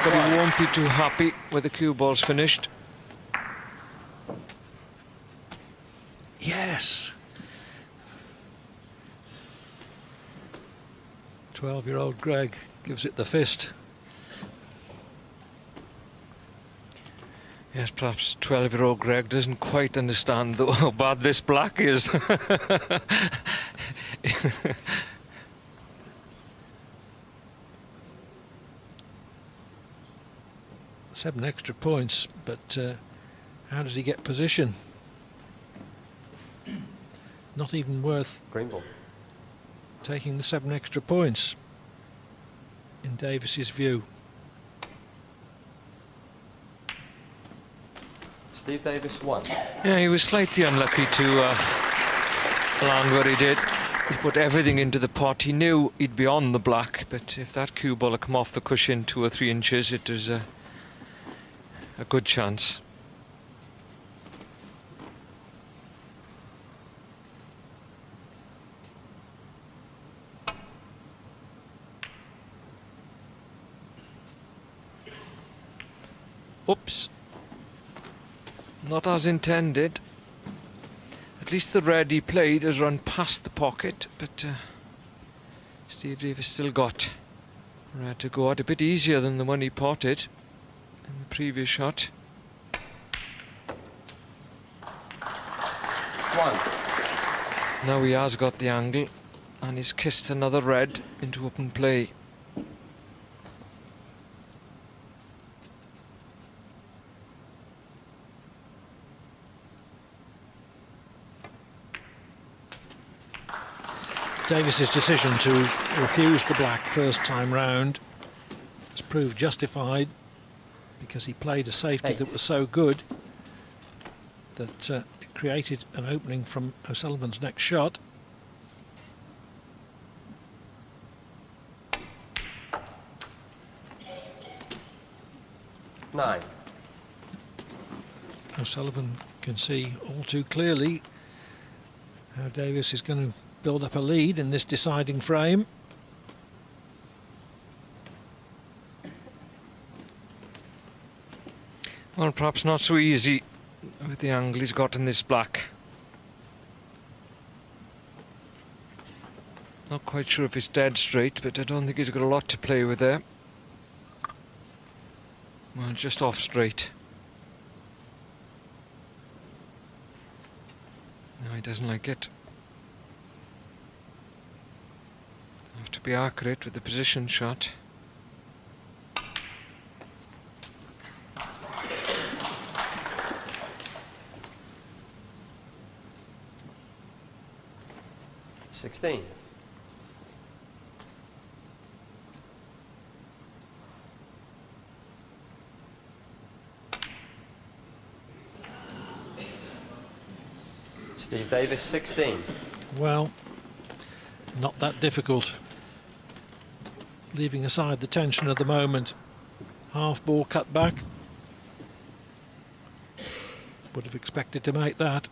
but he won't be too happy with the cue ball's finished. Yes. 12-year-old Greg gives it the fist. Yes, perhaps 12-year-old Greg doesn't quite understand though how bad this black is. 7 extra points, but how does he get position? Not even worth Green ball. taking the 7 extra points, in Davis's view. Steve Davis 1. Yeah, he was slightly unlucky to land where he did. He put everything into the pot. He knew he'd be on the black, but if that cue ball had come off the cushion 2 or 3 inches, it was a good chance. Oops. Not as intended. At least the red he played has run past the pocket, but Steve Davis still got red to go out a bit easier than the one he potted in the previous shot. 1. Now he has got the angle and he's kissed another red into open play. Davis's decision to refuse the black first time round has proved justified, because he played a safety 8. that was so good that it created an opening from O'Sullivan's next shot. Nine. O'Sullivan can see all too clearly how Davis is going to build up a lead in this deciding frame. Well, perhaps not so easy with the angle he's got in this black. Not quite sure if it's dead straight, but I don't think he's got a lot to play with there. Well, just off straight. No, he doesn't like it. Have to be accurate with the position shot. $16. Steve Davis 16. Well, not that difficult. Leaving aside the tension of the moment, half ball cut back. Would have expected to make that.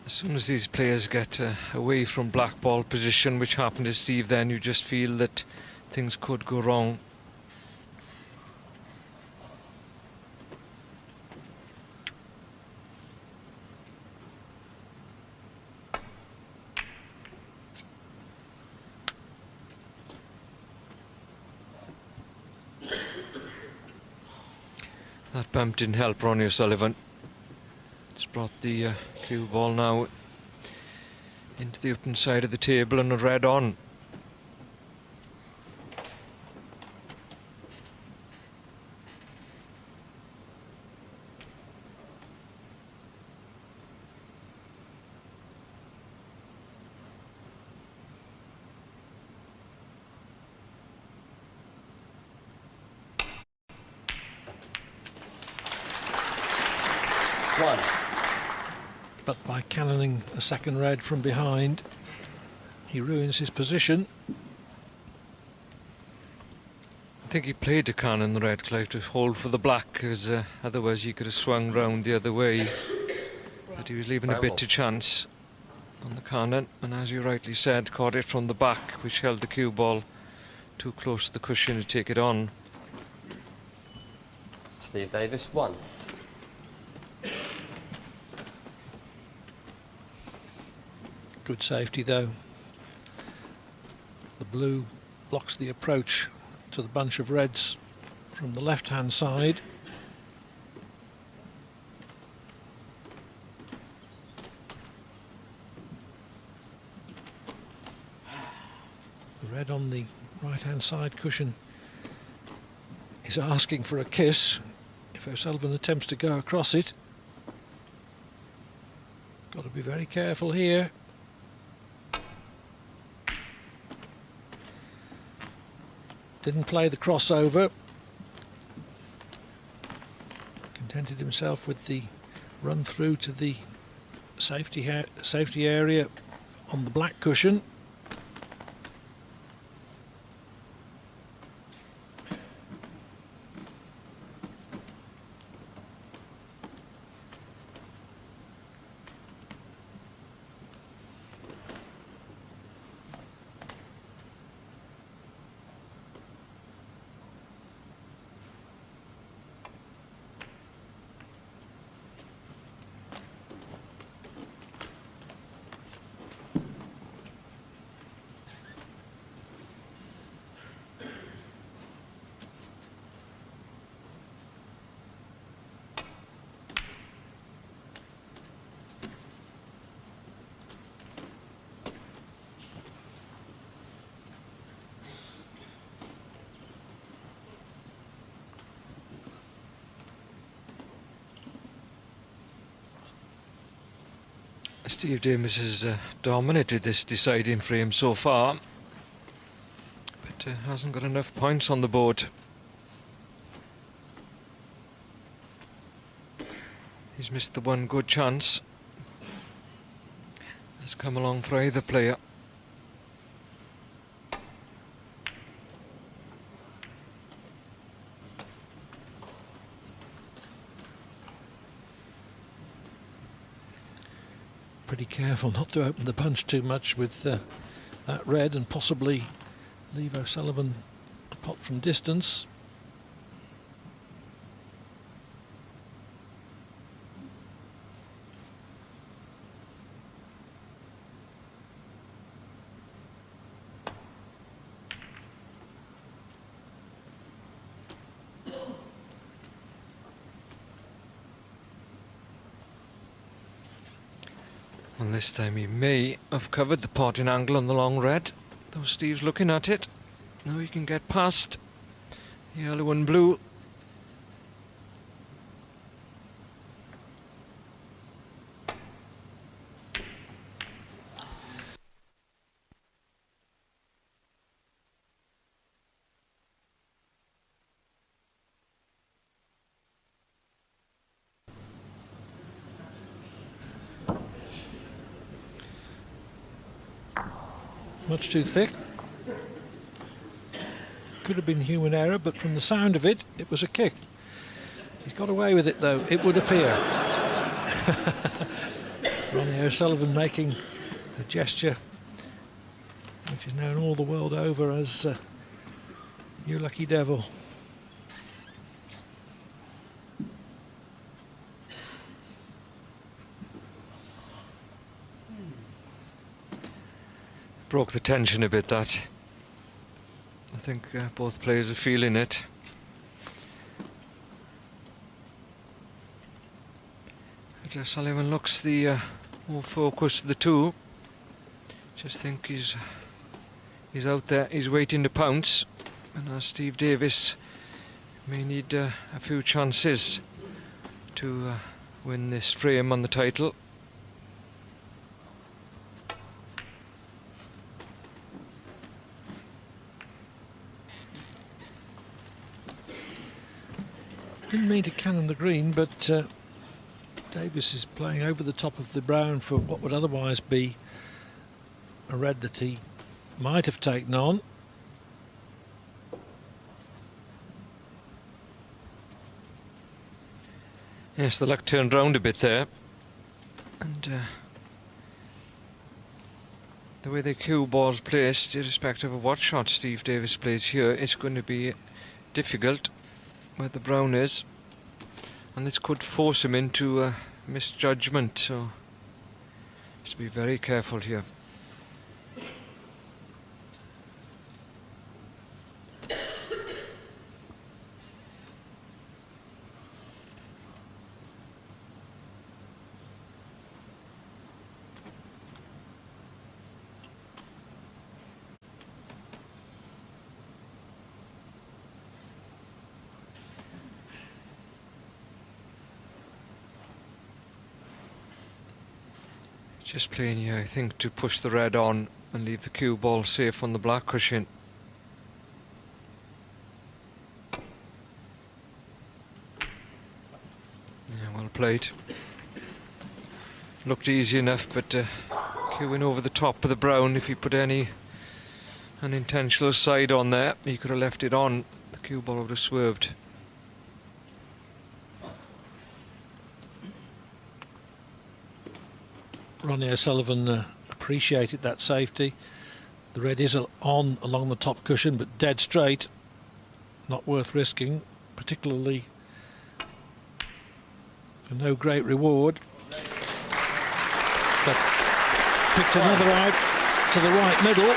As soon as these players get away from black ball position, which happened to Steve, then you just feel that things could go wrong. That bump didn't help Ronnie O'Sullivan. It's brought the cue ball now into the open side of the table and a red on. But by cannoning a second red from behind, he ruins his position. I think he played to cannon the red, Clive, to hold for the black, because otherwise he could have swung round the other way. But he was leaving a bit to chance. on the cannon, and as you rightly said, caught it from the back, which held the cue ball too close to the cushion to take it on. Steve Davis 1. Good safety though. The blue blocks the approach to the bunch of reds from the left hand side. The red on the right hand side cushion is asking for a kiss if O'Sullivan attempts to go across it. Got to be very careful here. Didn't play the crossover. Contented himself with the run through to the safety area on the black cushion. Steve Davis has dominated this deciding frame so far, but hasn't got enough points on the board. He's missed the one good chance that's come along for either player. Pretty careful not to open the punch too much with that red and possibly leave O'Sullivan a pot from distance. Well, this time he may have covered the potting angle on the long red, though Steve's looking at it. Now he can get past yellow and blue. Much too thick. Could have been human error, but from the sound of it, it was a kick. He's got away with it though, it would appear. Ronnie O'Sullivan making a gesture which is known all the world over as "You Lucky Devil." Broke the tension a bit, that. I think both players are feeling it. But Sullivan looks the more focused of the two. Just think he's out there, he's waiting to pounce. And Steve Davis may need a few chances to win this frame on the title. Didn't mean to cannon the green, but Davis is playing over the top of the brown for what would otherwise be a red that he might have taken on. Yes, the luck turned round a bit there, and the way the cue ball's placed, irrespective of what shot Steve Davis plays here, it's going to be difficult where the brown is, and this could force him into misjudgment, so has to be very careful here. Just playing here, I think, to push the red on and leave the cue ball safe on the black cushion. Yeah, well played. Looked easy enough, but cueing over the top of the brown, if he put any unintentional side on there, he could have left it on. The cue ball would have swerved. Ronnie O'Sullivan appreciated that safety. The red is on along the top cushion, but dead straight. Not worth risking, particularly for no great reward. But picked another out to the right middle.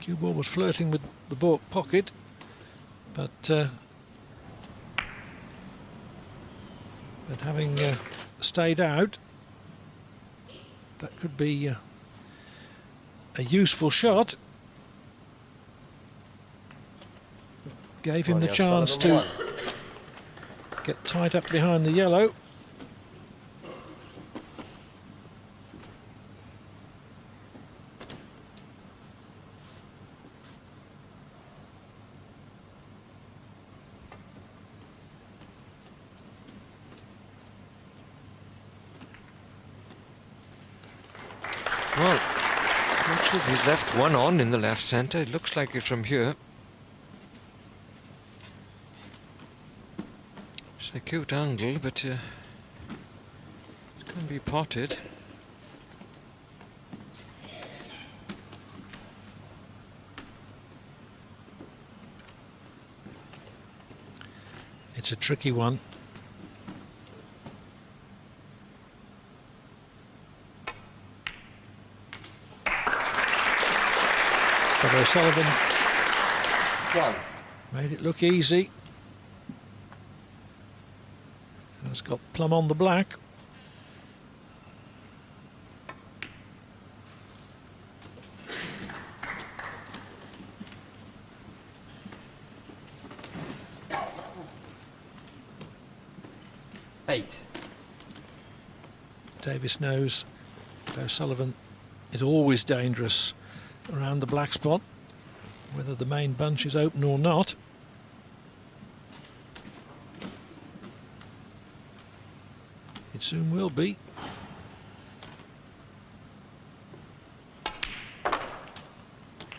Cue ball was flirting with the baulk pocket, but having stayed out, that could be a useful shot. Gave him the chance to get tight up behind the yellow. Well, actually he's left one on in the left centre. It looks like it from here. It's a cute angle, but it can be potted. It's a tricky one. But O'Sullivan made it look easy. Has got plumb on the black. Eight. Davis knows that O'Sullivan is always dangerous around the black spot, whether the main bunch is open or not. It soon will be.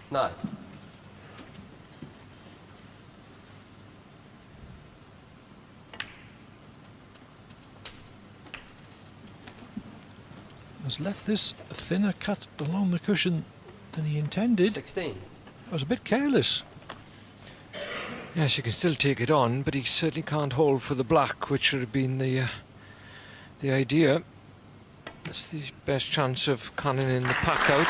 Nine. Has left this thinner cut along the cushion than he intended. 16. I was a bit careless. Yes, you can still take it on, but he certainly can't hold for the black, which should have been the idea. That's the best chance of cannoning the pack out.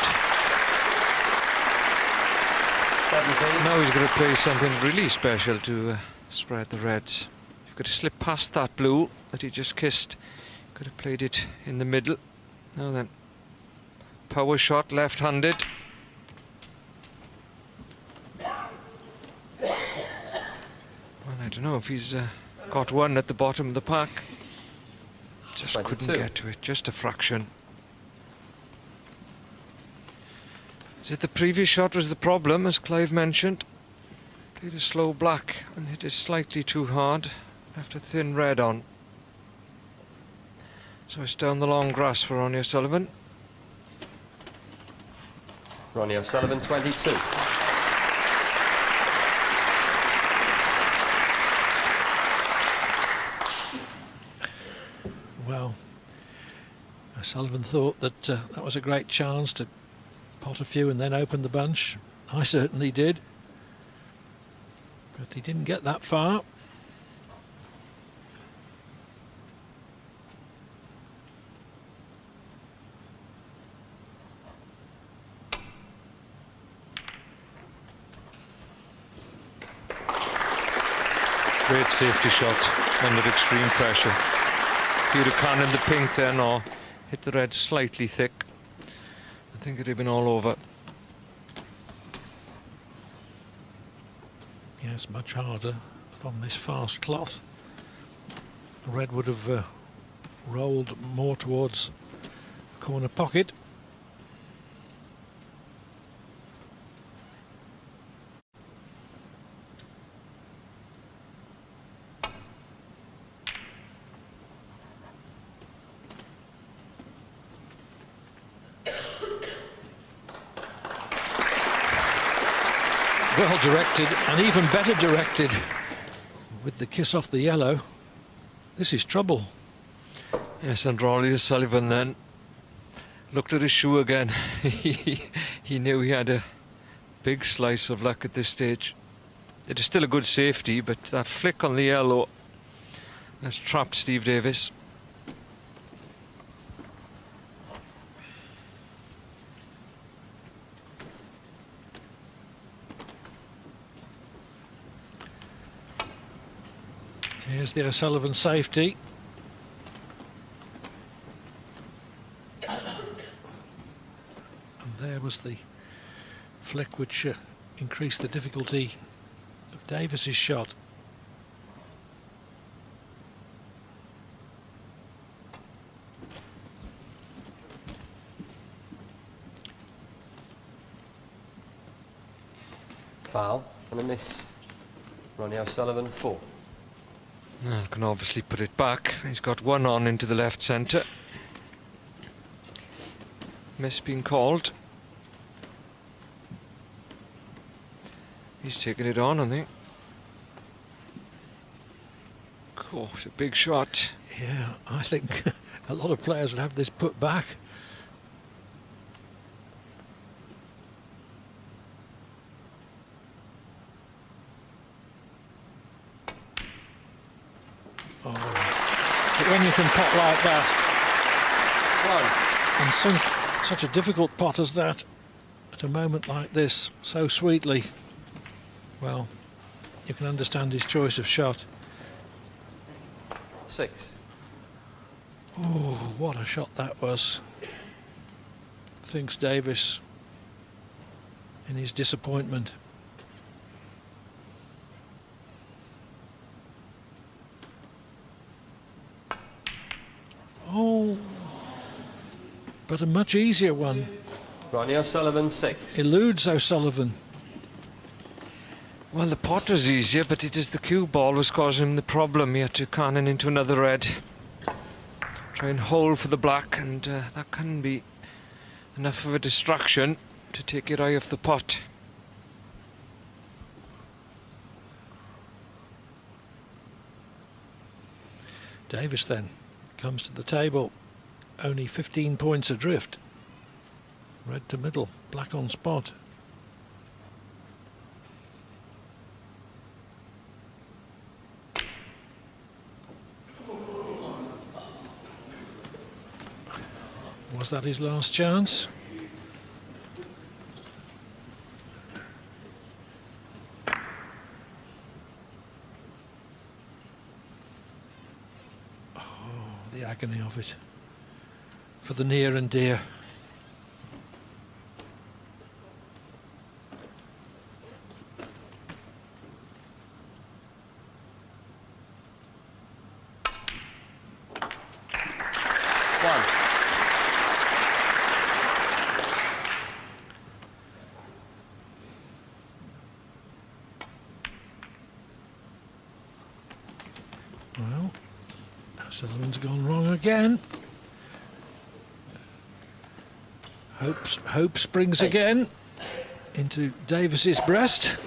17. Now he's going to play something really special to spread the reds. You've got to slip past that blue that he just kissed. Could have played it in the middle. Now then, power shot, left-handed. Well, I don't know if he's got one at the bottom of the pack. Just 22. couldn't get to it, just a fraction. Is it the previous shot was the problem, as Clive mentioned? Played a slow black and hit it slightly too hard. Left a thin red on. So it's down the long grass for Ronnie O'Sullivan. Ronnie O'Sullivan, 22. Well, Sullivan thought that that was a great chance to pot a few and then open the bunch. I certainly did. But he didn't get that far. Great safety shot under extreme pressure. If he'd have cannoned the pink then or hit the red slightly thick, I think it'd have been all over. Yes, much harder on this fast cloth. The red would have rolled more towards the corner pocket. Well directed, and even better directed with the kiss off the yellow. This is trouble. Yes, and Ronnie Sullivan then looked at his shoe again. He knew he had a big slice of luck at this stage. It is still a good safety, but that flick on the yellow has trapped Steve Davis. Here's the O'Sullivan safety. And there was the flick which increased the difficulty of Davis's shot. Foul and a miss. Ronnie O'Sullivan 4. Well, can obviously put it back. He's got one on into the left centre. Miss being called. He's taking it on, I think. Cool, it's a big shot. Yeah, I think a lot of players would have this put back. Oh. But when you can pot like that and sink such a difficult pot as that at a moment like this so sweetly, well, you can understand his choice of shot. 6. Oh, what a shot that was, thinks Davis in his disappointment. Oh, but a much easier one. Ronnie O'Sullivan 6. Eludes O'Sullivan. Well, the pot was easier, but it is the cue ball was causing him the problem. He had to cannon into another red. Try and hold for the black, and that can be enough of a distraction to take your eye off the pot. Davis then comes to the table, only 15 points adrift. Red to middle, black on spot. Was that his last chance? Oh, the agony of it. For the near and dear. Well, Sullivan's gone wrong again. Hope springs again into Davis's breast.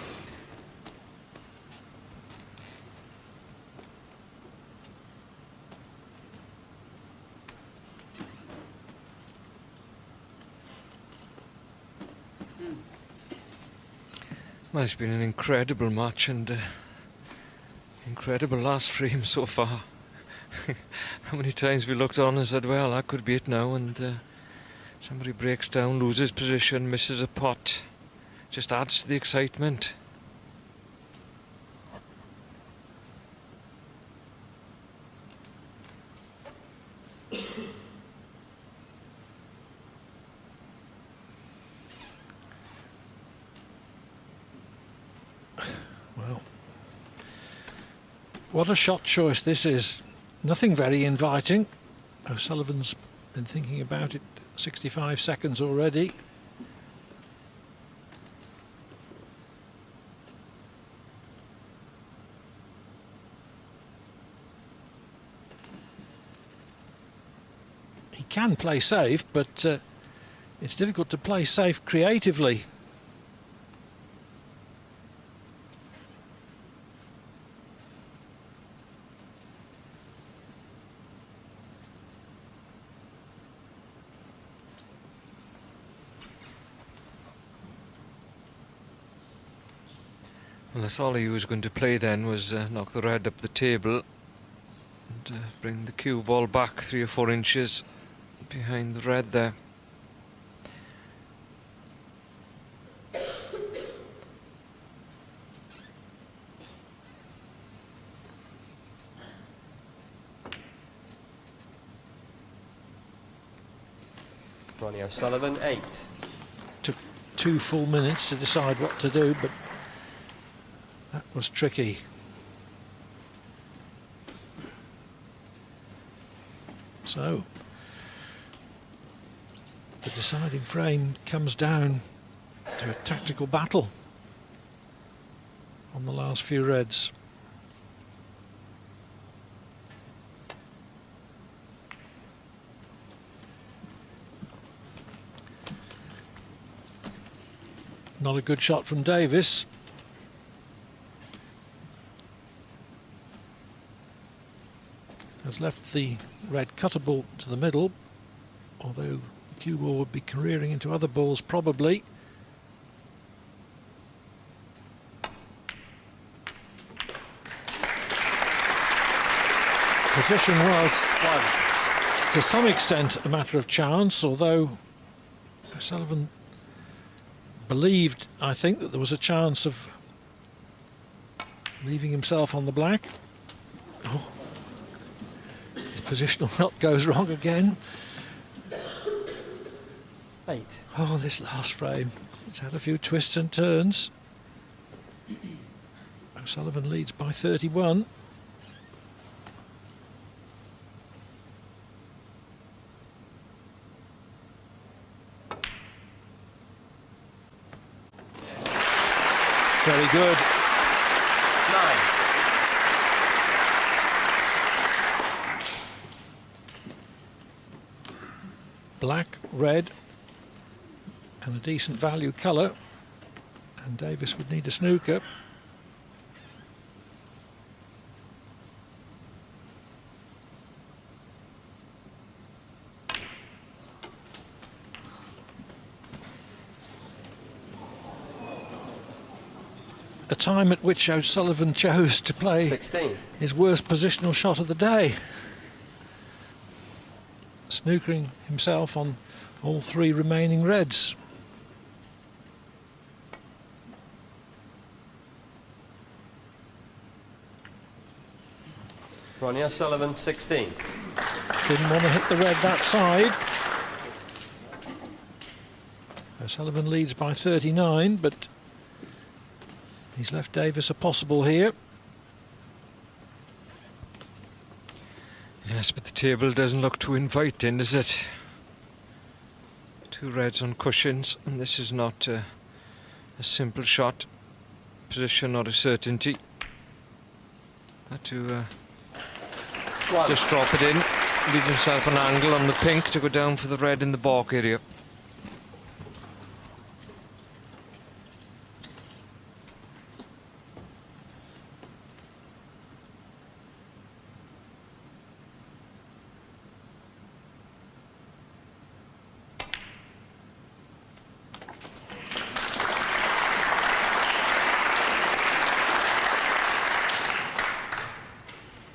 Well, it's been an incredible match and incredible last frame so far. How many times we looked on and said, well, that could be it now, and somebody breaks down, loses position, misses a pot. Just adds to the excitement. Well, what a shot choice this is. Nothing very inviting. O'Sullivan's been thinking about it 65 seconds already. He can play safe, but it's difficult to play safe creatively. Well, that's all he was going to play then, was knock the red up the table and bring the cue ball back 3 or 4 inches behind the red there. Ronnie O'Sullivan, 8. Took 2 full minutes to decide what to do, but that was tricky. So the deciding frame comes down to a tactical battle on the last few reds. Not a good shot from Davis. Has left the red cutter ball to the middle, although the cue ball would be careering into other balls probably. Position was, to some extent, a matter of chance, although O'Sullivan believed, I think, that there was a chance of leaving himself on the black. Oh. Positional knot goes wrong again. 8. Oh, this last frame, it's had a few twists and turns. O'Sullivan leads by 31. Very good. 9. Black, red, and a decent value colour, and Davis would need a snooker. A time at which O'Sullivan chose to play 16. his worst positional shot of the day, snookering himself on all 3 remaining reds. Ronnie O'Sullivan, 16. Didn't want to hit the red that side. O'Sullivan leads by 39, but he's left Davis a possible here. Yes, but the table doesn't look too inviting, does it? 2 reds on cushions, and this is not a simple shot. Position not a certainty. Had to just drop it in, leave himself an angle on the pink to go down for the red in the baulk area.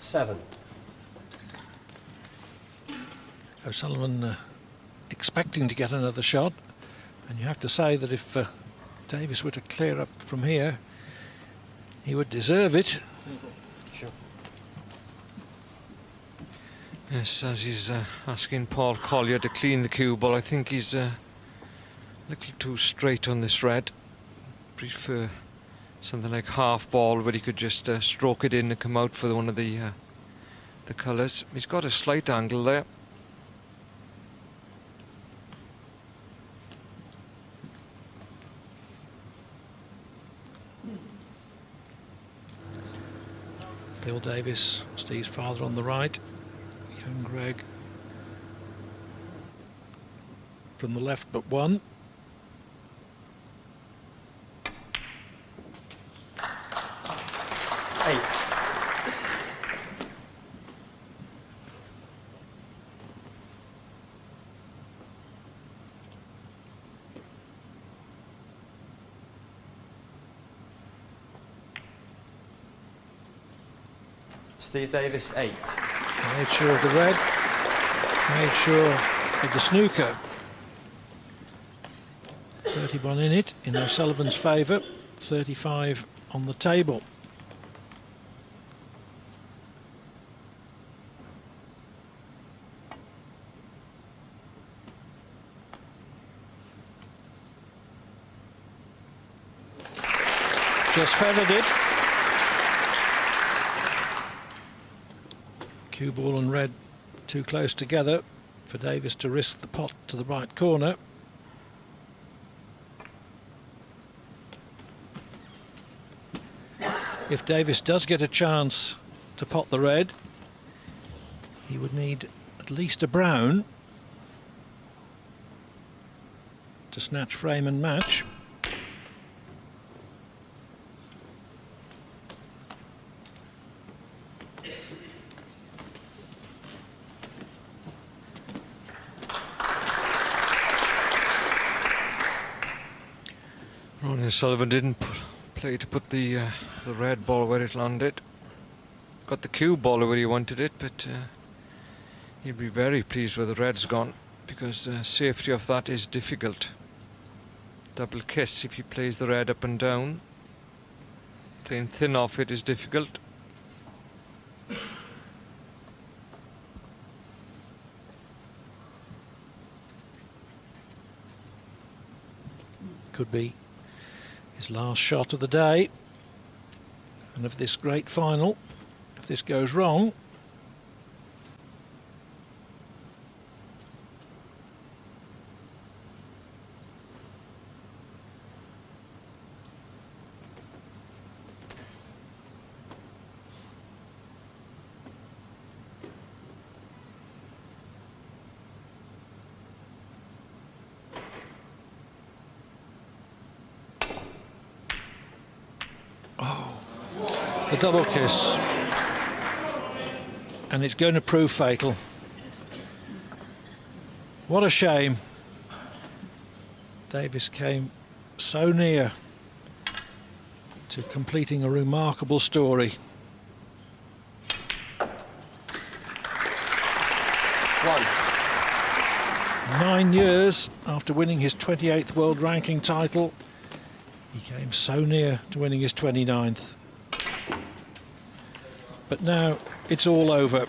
7. O'Sullivan expecting to get another shot, and you have to say that if Davis were to clear up from here, he would deserve it. Sure. Yes, as he's asking Paul Collier to clean the cue ball, I think he's a little too straight on this red. Prefer something like half ball where he could just stroke it in and come out for one of the colours. He's got a slight angle there. Bill Davis, Steve's father, on the right. Young Greg from the left but one. Steve Davis, 8. Made sure of the red, made sure of the snooker. 31 in it, in O'Sullivan's favour, 35 on the table. Just feathered it. Cue ball and red too close together for Davis to risk the pot to the right corner. If Davis does get a chance to pot the red, he would need at least a brown to snatch frame and match. Ronnie O'Sullivan didn't play to put the red ball where it landed. Got the cue ball where he wanted it, but he'll be very pleased where the red's gone, because safety of that is difficult. Double kiss if he plays the red up and down. Playing thin off it is difficult. Could be his last shot of the day and of this great final. If this goes wrong, the double kiss, and it's going to prove fatal. What a shame. Davis came so near to completing a remarkable story. 1. 9 years after winning his 28th world ranking title, he came so near to winning his 29th. But now it's all over,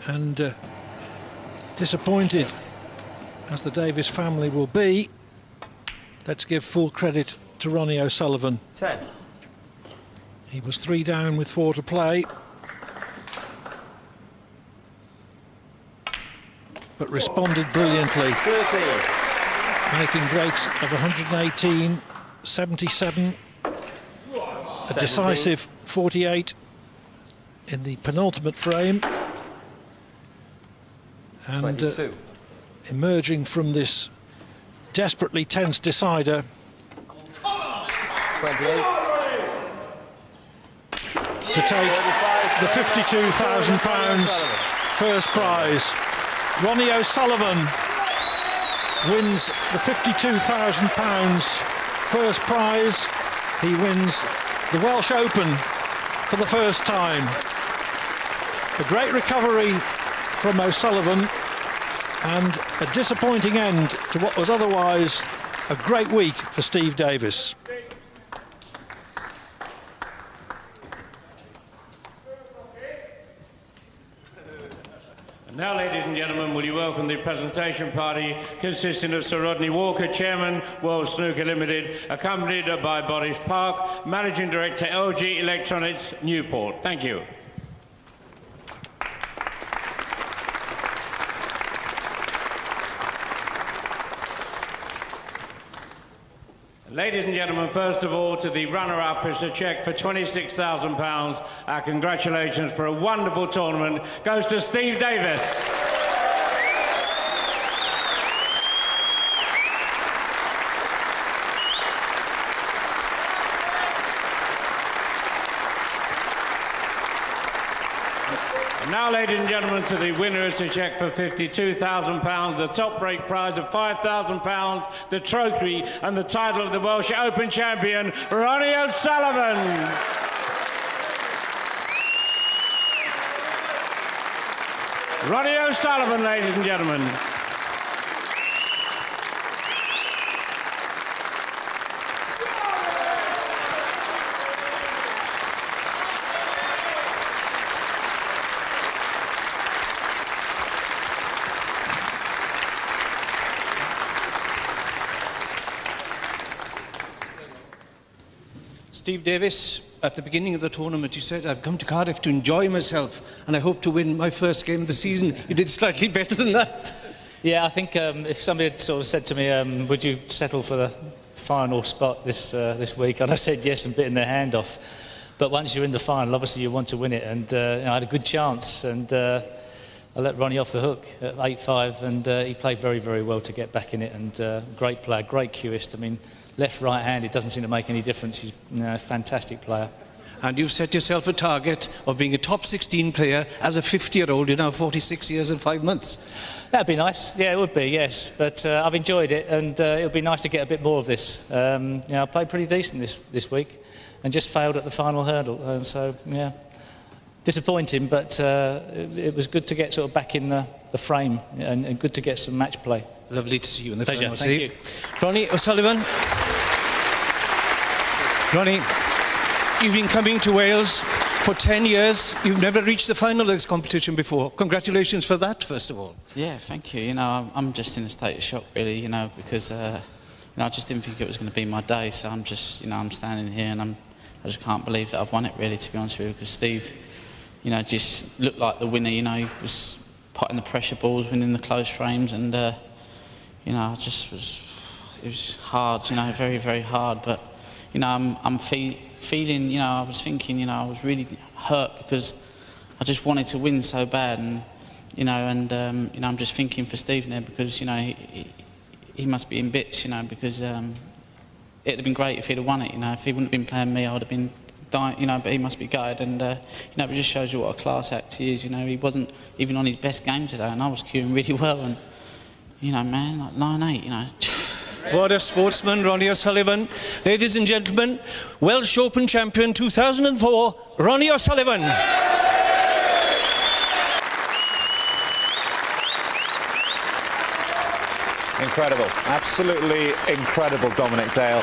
and disappointed as the Davis family will be, let's give full credit to Ronnie O'Sullivan. 10. He was 3 down with 4 to play, but responded brilliantly, 13. making breaks of 118, 77, a decisive 48 in the penultimate frame, and 22. emerging from this desperately tense decider, 28. to take the £52,000 first prize. Ronnie O'Sullivan wins the £52,000 first prize. He wins the Welsh Open for the first time. A great recovery from O'Sullivan and a disappointing end to what was otherwise a great week for Steve Davis. Now, ladies and gentlemen, will you welcome the presentation party consisting of Sir Rodney Walker, Chairman, Welsh Snooker Limited, accompanied by Boris Park, Managing Director, LG Electronics, Newport. Thank you. Ladies and gentlemen, first of all, to the runner-up is a cheque for £26,000. Our congratulations for a wonderful tournament goes to Steve Davis. Now, ladies and gentlemen, to the winner is a cheque for £52,000, the top break prize of £5,000, the trophy and the title of the Welsh Open champion, Ronnie O'Sullivan. Ronnie O'Sullivan, ladies and gentlemen. Steve Davis, at the beginning of the tournament, you said, I've come to Cardiff to enjoy myself and I hope to win my first game of the season. You did slightly better than that. Yeah, I think if somebody had sort of said to me, would you settle for the final spot this week? And I said yes and bitten their hand off. But once you're in the final, obviously you want to win it. And I had a good chance and I let Ronnie off the hook at 8-5 and he played very, very well to get back in it. And great player, great cueist. I mean, left, right-hand, it doesn't seem to make any difference. He's a fantastic player. And you've set yourself a target of being a top 16 player as a 50-year-old. You're now 46 years and 5 months. That'd be nice. Yeah, it would be, yes. But I've enjoyed it, and it would be nice to get a bit more of this. I played pretty decent this week and just failed at the final hurdle. So, yeah, disappointing, but it was good to get sort of back in the frame and good to get some match play. Lovely to see you in the Pleasure. final, Thank Steve. Ronnie O'Sullivan. Ronnie, you've been coming to Wales for 10 years. You've never reached the final of this competition before. Congratulations for that, first of all. Yeah, thank you. I'm just in a state of shock, really, because I just didn't think it was going to be my day. So I'm just, I'm standing here and I just can't believe that I've won it, really, to be honest with you, because Steve, just looked like the winner. He was potting the pressure balls, winning the close frames, and it was hard, very, very hard. But I'm feeling, I was thinking, I was really hurt because I just wanted to win so bad, and I'm just thinking for Steve there because he must be in bits, because it'd have been great if he'd have won it, if he wouldn't have been playing me, I would have been dying, but he must be gutted, and it just shows you what a class act he is. He wasn't even on his best game today, and I was cueing really well, and man, like 9-8, What a sportsman, Ronnie O'Sullivan. Ladies and gentlemen, Welsh Open champion 2004, Ronnie O'Sullivan. Incredible, absolutely incredible, Dominic Dale.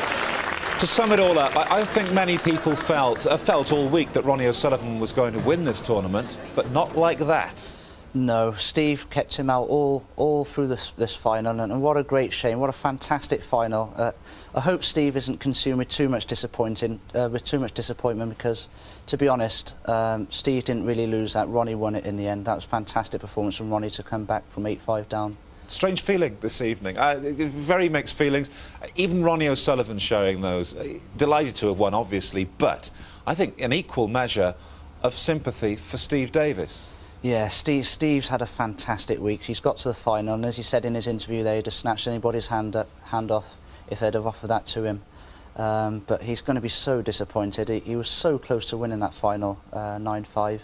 To sum it all up, I think many people felt all week that Ronnie O'Sullivan was going to win this tournament, but not like that. No, Steve kept him out all through this final, and what a great shame, what a fantastic final. I hope Steve isn't consumed with too much disappointment, because, to be honest, Steve didn't really lose that. Ronnie won it in the end. That was a fantastic performance from Ronnie to come back from 8-5 down. Strange feeling this evening, very mixed feelings. Even Ronnie O'Sullivan showing those. Delighted to have won, obviously, but I think an equal measure of sympathy for Steve Davis. Yeah, Steve's had a fantastic week. He's got to the final, and as he said in his interview there, he'd have snatched anybody's hand off if they'd have offered that to him. But he's going to be so disappointed. He was so close to winning that final, 9-5.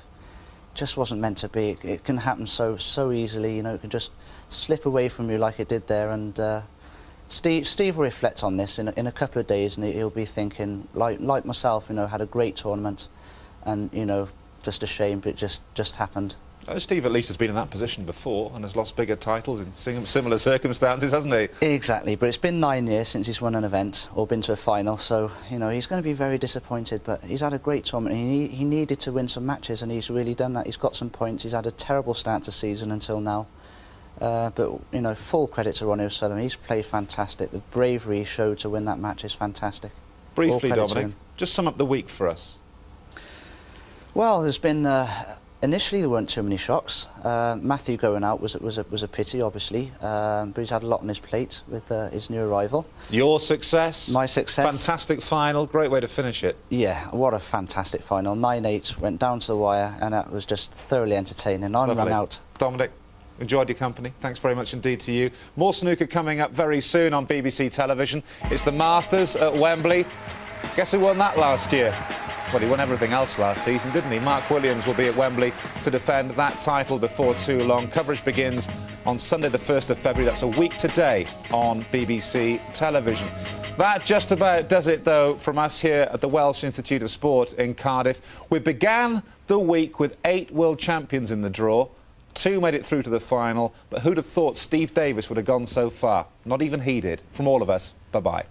Just wasn't meant to be. It can happen so easily. It can just slip away from you like it did there. And Steve will reflect on this in a couple of days, and he'll be thinking, like myself, had a great tournament. and you know, just a shame, but it just happened. Oh, Steve at least has been in that position before and has lost bigger titles in similar circumstances, hasn't he? Exactly, but it's been 9 years since he's won an event or been to a final, so you know he's going to be very disappointed. But he's had a great tournament. He needed to win some matches, and he's really done that. He's got some points. He's had a terrible start to the season until now, but you know, full credit to Ronnie O'Sullivan. He's played fantastic. The bravery he showed to win that match is fantastic. Briefly, Dominic, just sum up the week for us. Well, there's been. Initially, there weren't too many shocks. Matthew going out was a pity, obviously, but he's had a lot on his plate with his new arrival. Your success? My success. Fantastic final, great way to finish it. Yeah, what a fantastic final. 9-8, went down to the wire, and that was just thoroughly entertaining. I'm run out. Dominic, enjoyed your company. Thanks very much indeed to you. More snooker coming up very soon on BBC television. It's the Masters at Wembley. Guess who won that last year? Well, he won everything else last season, didn't he? Mark Williams will be at Wembley to defend that title before too long. Coverage begins on Sunday the 1st of February. That's a week today on BBC television. That just about does it, though, from us here at the Welsh Institute of Sport in Cardiff. We began the week with 8 world champions in the draw. 2 made it through to the final, but who'd have thought Steve Davis would have gone so far? Not even he did. From all of us, bye-bye.